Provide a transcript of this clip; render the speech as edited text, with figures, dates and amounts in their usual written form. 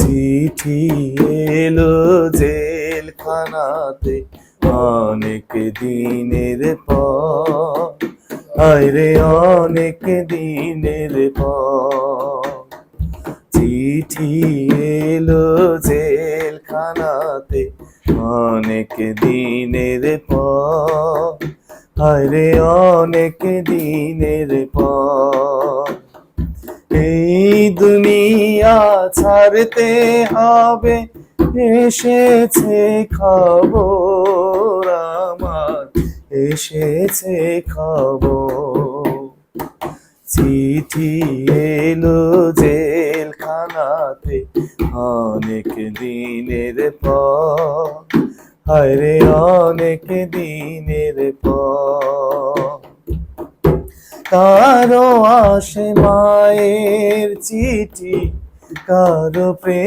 চিঠি এলো জেলখানাতে অনেক দিনের পর, আরে অনেক দিনের পর। চিঠি এলো জেলখানাতে অনেক দিনের পর, আরে অনেক দিনের পর। এই দুনিয়া ছাড়তে হবে, এসেছে খবর আমার, এসেছে খবর। চিঠি এলো জেলখানাতে অনেক দিনের পর, আরে অনেক দিনের পর। কারো আসে মায়ের চিঠি, কারো প্রেম